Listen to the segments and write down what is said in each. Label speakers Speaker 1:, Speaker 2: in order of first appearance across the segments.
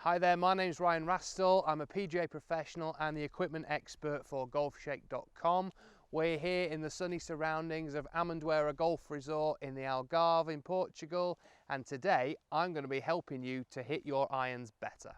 Speaker 1: Hi there, my name's Ryan Rastall. I'm a PGA professional and the equipment expert for Golfshake.com. We're here in the sunny surroundings of Amendoeira Golf Resort in the Algarve in Portugal, and today I'm going to be helping you to hit your irons better.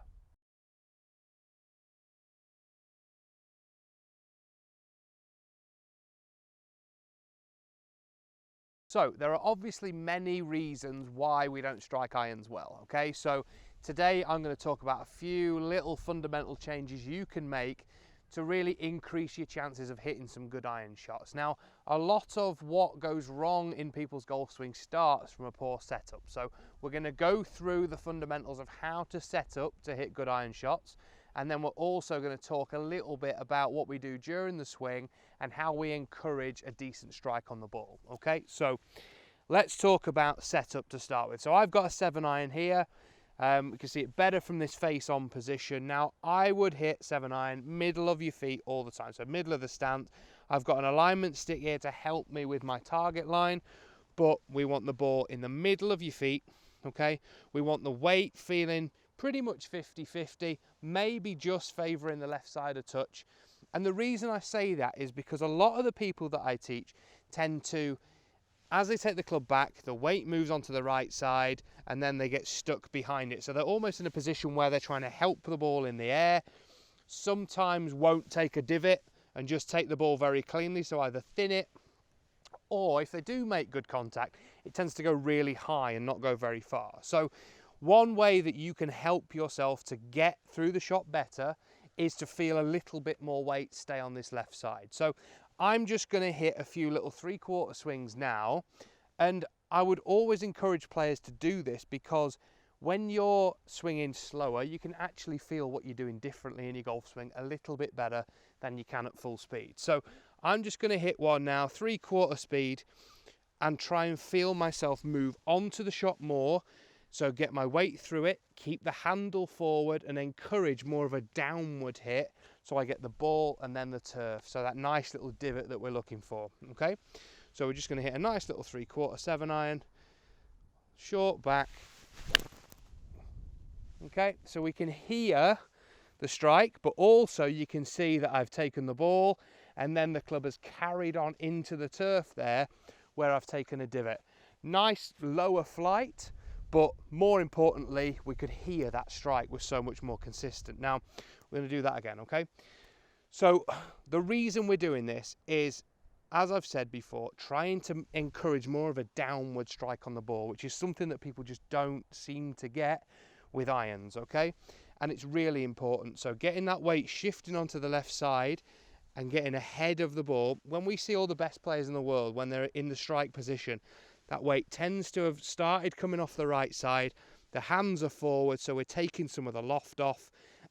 Speaker 1: So there are obviously many reasons why we don't strike irons well, okay? So today I'm going to talk about a few little fundamental changes you can make to really increase your chances of hitting some good iron shots. Now, a lot of what goes wrong in people's golf swing starts from a poor setup. So we're going to go through the fundamentals of how to set up to hit good iron shots. And then we're also going to talk a little bit about what we do during the swing and how we encourage a decent strike on the ball. Okay, so let's talk about setup to start with. So I've got a 7-iron here. You can see it better from this face-on position. Now, I would hit 7-iron middle of your feet all the time. So middle of the stance. I've got an alignment stick here to help me with my target line, but we want the ball in the middle of your feet. Okay, we want the weight feeling pretty much 50-50, maybe just favouring the left side a touch. And the reason I say that is because a lot of the people that I teach tend to, as they take the club back, the weight moves onto the right side and then they get stuck behind it. So they're almost in a position where they're trying to help the ball in the air, sometimes won't take a divot and just take the ball very cleanly, so either thin it, or if they do make good contact, it tends to go really high and not go very far. So one way that you can help yourself to get through the shot better is to feel a little bit more weight stay on this left side. So I'm just going to hit a few little 3/4 swings now, and I would always encourage players to do this because when you're swinging slower, you can actually feel what you're doing differently in your golf swing a little bit better than you can at full speed. So I'm just going to hit one now, 3/4 speed, and try and feel myself move onto the shot more. So get my weight through it, keep the handle forward and encourage more of a downward hit so I get the ball and then the turf. So that nice little divot that we're looking for, okay? So we're just going to hit a nice little 3/4 7-iron, short back. Okay, so we can hear the strike, but also you can see that I've taken the ball and then the club has carried on into the turf there where I've taken a divot. Nice lower flight, but more importantly, we could hear that strike was so much more consistent. Now, we're going to do that again, okay? So the reason we're doing this is, as I've said before, trying to encourage more of a downward strike on the ball, which is something that people just don't seem to get with irons, okay? And it's really important. So getting that weight shifting onto the left side and getting ahead of the ball. When we see all the best players in the world, when they're in the strike position, that weight tends to have started coming off the right side. The hands are forward, so we're taking some of the loft off,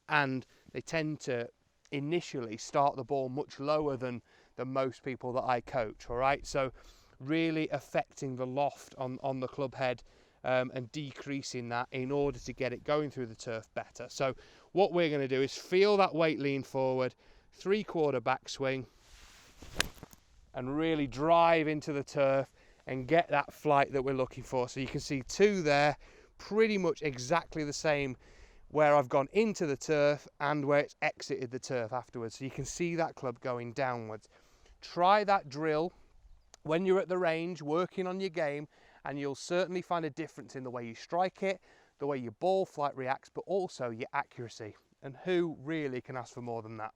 Speaker 1: and they tend to initially start the ball much lower than most people that I coach, all right? So really affecting the loft on the club head and decreasing that in order to get it going through the turf better. So what we're going to do is feel that weight lean forward, 3/4 backswing, and really drive into the turf and get that flight that we're looking for. So you can see 2 there, pretty much exactly the same where I've gone into the turf and where it's exited the turf afterwards. So you can see that club going downwards. Try that drill when you're at the range, working on your game, and you'll certainly find a difference in the way you strike it, the way your ball flight reacts, but also your accuracy. And who really can ask for more than that?